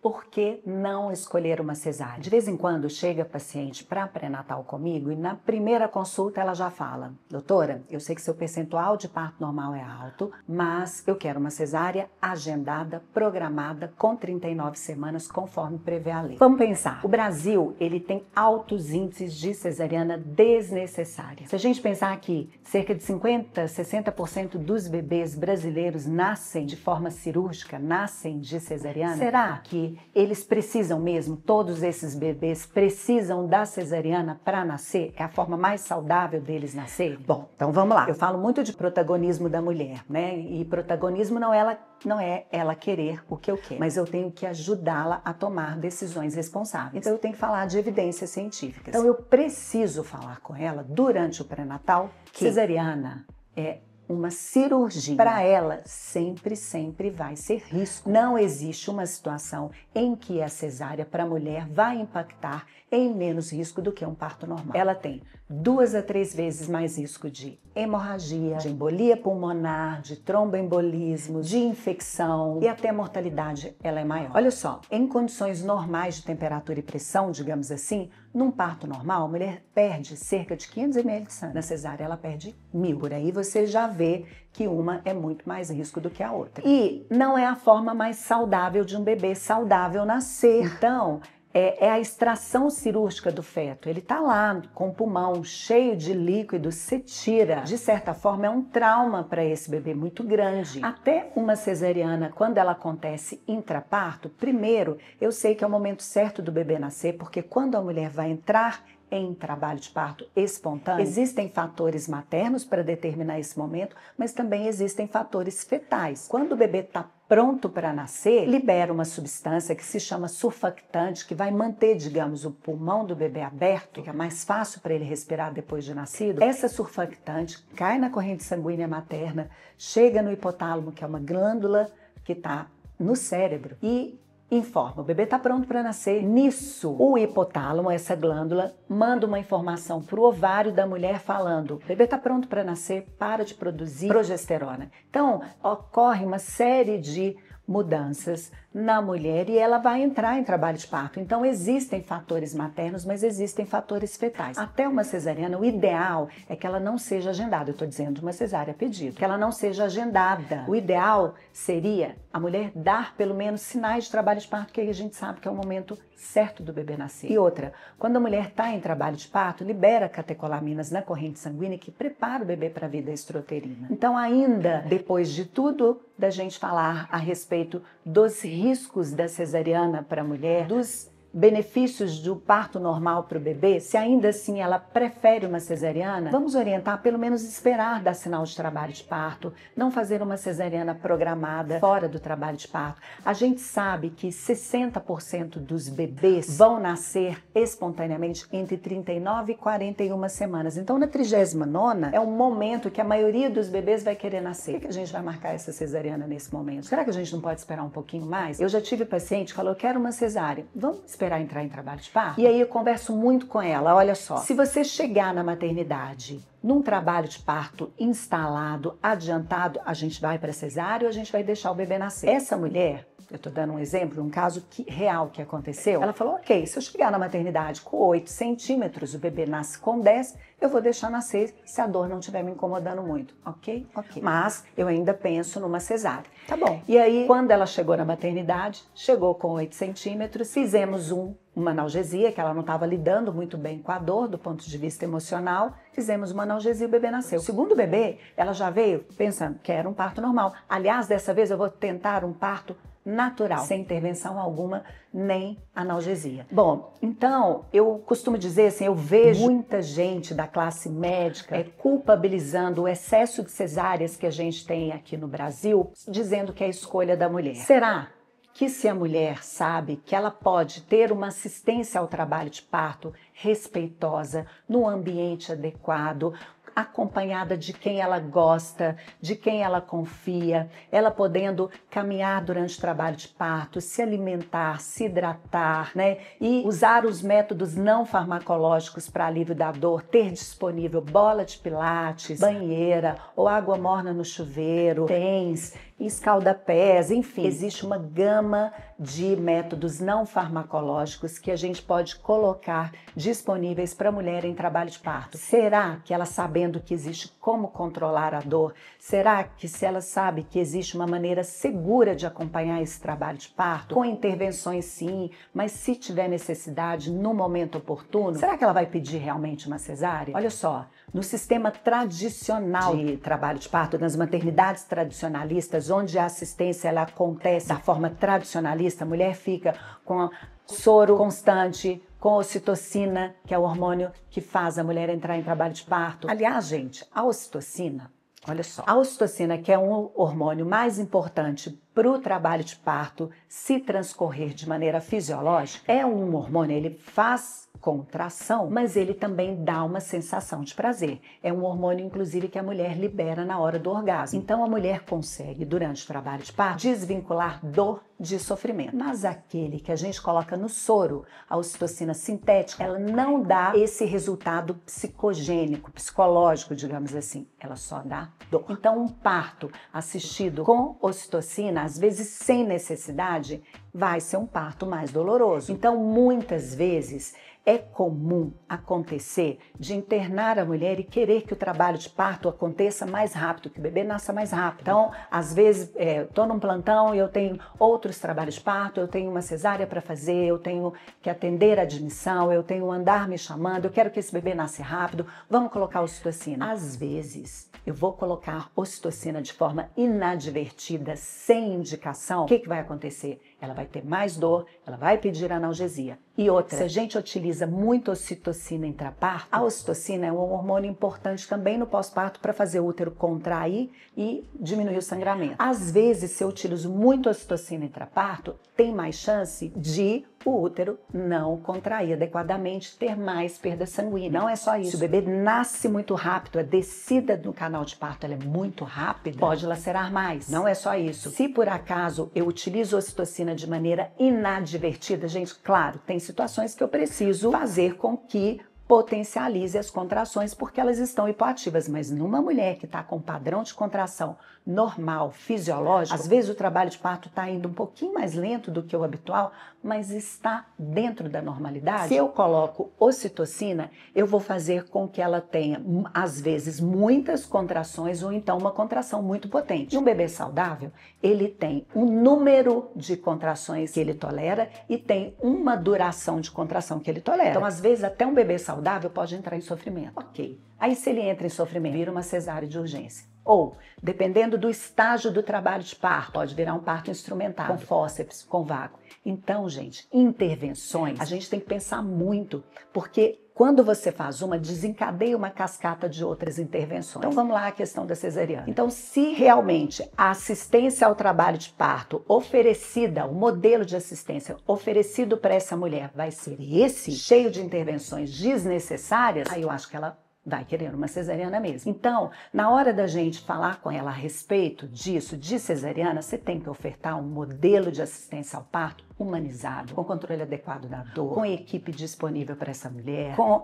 Por que não escolher uma cesárea? De vez em quando chega paciente para pré-natal comigo e na primeira consulta ela já fala: doutora, eu sei que seu percentual de parto normal é alto, mas eu quero uma cesárea agendada, programada, com 39 semanas, conforme prevê a lei. Vamos pensar, o Brasil ele tem altos índices de cesariana desnecessária. Se a gente pensar que cerca de 50, 60% dos bebês brasileiros nascem de forma cirúrgica, nascem de cesariana, será que eles precisam mesmo, todos esses bebês precisam da cesariana para nascer? É a forma mais saudável deles nascerem? Bom, então vamos lá. Eu falo muito de protagonismo da mulher, né? E protagonismo não é ela querer o que eu quero, mas eu tenho que ajudá-la a tomar decisões responsáveis. Então eu tenho que falar de evidências científicas. Então eu preciso falar com ela durante o pré-natal que cesariana é uma cirurgia. Para ela, sempre vai ser risco. Não existe uma situação em que a cesárea para a mulher vai impactar em menos risco do que um parto normal. Ela tem 2 a 3 vezes mais risco de hemorragia, de embolia pulmonar, de tromboembolismo, de infecção e até mortalidade ela é maior. Olha só, em condições normais de temperatura e pressão, digamos assim, num parto normal, a mulher perde cerca de 500 ml de sangue. Na cesárea ela perde 1000. Por aí você já vê que uma é muito mais risco do que a outra. E não é a forma mais saudável de um bebê saudável nascer. Então, é a extração cirúrgica do feto. Ele está lá com o pulmão cheio de líquido, se tira. De certa forma, é um trauma para esse bebê muito grande. Até uma cesariana, quando ela acontece intraparto, primeiro, eu sei que é o momento certo do bebê nascer, porque quando a mulher vai entrar em trabalho de parto espontâneo, existem fatores maternos para determinar esse momento, mas também existem fatores fetais. Quando o bebê está pronto para nascer, libera uma substância que se chama surfactante, que vai manter, digamos, o pulmão do bebê aberto, fica mais fácil para ele respirar depois de nascido. Essa surfactante cai na corrente sanguínea materna, chega no hipotálamo, que é uma glândula que está no cérebro, e informa, o bebê está pronto para nascer. Nisso, o hipotálamo, essa glândula, manda uma informação para o ovário da mulher falando: o bebê está pronto para nascer, para de produzir progesterona. Então, ocorre uma série de mudanças na mulher e ela vai entrar em trabalho de parto. Então existem fatores maternos, mas existem fatores fetais. Até uma cesariana, o ideal é que ela não seja agendada. Eu estou dizendo uma cesárea a pedido, que ela não seja agendada. O ideal seria a mulher dar pelo menos sinais de trabalho de parto, que aí a gente sabe que é o momento certo do bebê nascer. E outra, quando a mulher está em trabalho de parto, libera catecolaminas na corrente sanguínea que prepara o bebê para a vida extrauterina. Então ainda, depois de tudo da gente falar a respeito dos riscos da cesariana para a mulher, dos benefícios do parto normal para o bebê, se ainda assim ela prefere uma cesariana, vamos orientar pelo menos esperar dar sinal de trabalho de parto, não fazer uma cesariana programada fora do trabalho de parto. A gente sabe que 60% dos bebês vão nascer espontaneamente entre 39 e 41 semanas. Então, na 39ª é um momento que a maioria dos bebês vai querer nascer. Por que a gente vai marcar essa cesariana nesse momento? Será que a gente não pode esperar um pouquinho mais? Eu já tive paciente que falou: eu quero uma cesárea. Vamos esperar entrar em trabalho de parto? E aí eu converso muito com ela. Olha só, se você chegar na maternidade num trabalho de parto instalado, adiantado, a gente vai para cesárea ou a gente vai deixar o bebê nascer? Essa mulher, eu estou dando um exemplo, um caso real que aconteceu, ela falou: ok, se eu chegar na maternidade com 8 centímetros, o bebê nasce com 10, eu vou deixar nascer se a dor não estiver me incomodando muito, ok? Mas eu ainda penso numa cesárea. Tá bom. E aí, quando ela chegou na maternidade, chegou com 8 centímetros, fizemos uma analgesia, que ela não estava lidando muito bem com a dor do ponto de vista emocional, fizemos uma analgesia e o bebê nasceu. O segundo bebê, ela já veio pensando que era um parto normal. Aliás, dessa vez eu vou tentar um parto natural, sem intervenção alguma, nem analgesia. Bom, então, eu costumo dizer assim, eu vejo muita gente da classe médica culpabilizando o excesso de cesáreas que a gente tem aqui no Brasil, dizendo que é a escolha da mulher. Será que se a mulher sabe que ela pode ter uma assistência ao trabalho de parto respeitosa, no ambiente adequado, acompanhada de quem ela gosta, de quem ela confia, ela podendo caminhar durante o trabalho de parto, se alimentar, se hidratar, né? E usar os métodos não farmacológicos para alívio da dor, ter disponível bola de pilates, banheira ou água morna no chuveiro, TENS, escaldapés, enfim. Existe uma gama de métodos não farmacológicos que a gente pode colocar disponíveis para a mulher em trabalho de parto. Será que ela, sabendo que existe como controlar a dor, será que se ela sabe que existe uma maneira segura de acompanhar esse trabalho de parto, com intervenções sim, mas se tiver necessidade no momento oportuno, será que ela vai pedir realmente uma cesárea? Olha só, no sistema tradicional de trabalho de parto, nas maternidades tradicionalistas, onde a assistência ela acontece da forma tradicionalista, a mulher fica com soro constante, com ocitocina, que é o hormônio que faz a mulher entrar em trabalho de parto. Aliás, gente, a ocitocina, olha só, a ocitocina, que é um hormônio mais importante para o trabalho de parto se transcorrer de maneira fisiológica, é um hormônio, ele faz contração, mas ele também dá uma sensação de prazer. É um hormônio, inclusive, que a mulher libera na hora do orgasmo. Então, a mulher consegue, durante o trabalho de parto, desvincular dor de sofrimento. Mas aquele que a gente coloca no soro, a ocitocina sintética, ela não dá esse resultado psicogênico, psicológico, digamos assim. Ela só dá dor. Então, um parto assistido com ocitocina, às vezes sem necessidade, vai ser um parto mais doloroso. Então, muitas vezes, é comum acontecer de internar a mulher e querer que o trabalho de parto aconteça mais rápido, que o bebê nasça mais rápido. Então, às vezes, estou num plantão e eu tenho outros trabalhos de parto, eu tenho uma cesárea para fazer, eu tenho que atender a admissão, eu tenho um andar me chamando, eu quero que esse bebê nasça rápido, vamos colocar ocitocina. Às vezes, eu vou colocar ocitocina de forma inadvertida, sem indicação. O que vai acontecer? Ela vai ter mais dor, ela vai pedir analgesia. E outra, se a gente utiliza muito ocitocina intraparto, a ocitocina é um hormônio importante também no pós-parto para fazer o útero contrair e diminuir o sangramento. Às vezes, se eu utilizo muito ocitocina intraparto, tem mais chance de o útero não contrair adequadamente, ter mais perda sanguínea. Não é só isso. Se o bebê nasce muito rápido, a descida do canal de parto ela é muito rápida, pode lacerar mais. Não é só isso. Se por acaso eu utilizo ocitocina de maneira inadvertida, gente, claro, tem situações que eu preciso fazer com que potencialize as contrações porque elas estão hipoativas, mas numa mulher que está com padrão de contração normal, fisiológico, às vezes o trabalho de parto está indo um pouquinho mais lento do que o habitual, mas está dentro da normalidade. Se eu coloco ocitocina, eu vou fazer com que ela tenha, às vezes, muitas contrações ou então uma contração muito potente. Um bebê saudável, ele tem um número de contrações que ele tolera e tem uma duração de contração que ele tolera. Então, às vezes, até um bebê saudável pode entrar em sofrimento. Ok. Aí, se ele entra em sofrimento, vira uma cesárea de urgência. Ou, dependendo do estágio do trabalho de parto, pode virar um parto instrumentado, com fórceps, com vácuo. Então, gente, intervenções, a gente tem que pensar muito, porque quando você faz uma, desencadeia uma cascata de outras intervenções. Então, vamos lá à questão da cesariana. Então, se realmente a assistência ao trabalho de parto oferecida, o modelo de assistência oferecido para essa mulher vai ser esse, cheio de intervenções desnecessárias, aí eu acho que ela vai querer uma cesariana mesmo. Então, na hora da gente falar com ela a respeito disso, de cesariana, você tem que ofertar um modelo de assistência ao parto humanizado, com controle adequado da dor, com equipe disponível para essa mulher, com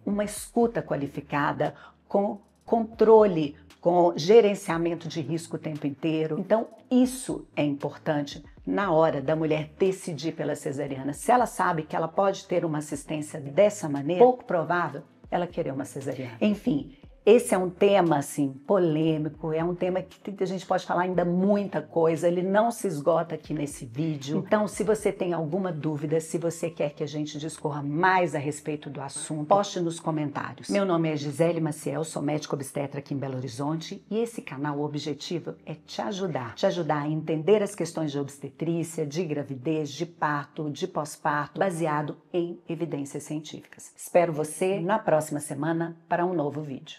uma escuta qualificada, com controle, com gerenciamento de risco o tempo inteiro. Então, isso é importante na hora da mulher decidir pela cesariana. Se ela sabe que ela pode ter uma assistência dessa maneira, pouco provável ela querer uma cesariana. Enfim, esse é um tema, assim, polêmico, é um tema que a gente pode falar ainda muita coisa, ele não se esgota aqui nesse vídeo. Então, se você tem alguma dúvida, se você quer que a gente discorra mais a respeito do assunto, poste nos comentários. Meu nome é Gisele Maciel, sou médica obstetra aqui em Belo Horizonte e esse canal, o objetivo é te ajudar a entender as questões de obstetrícia, de gravidez, de parto, de pós-parto, baseado em evidências científicas. Espero você na próxima semana para um novo vídeo.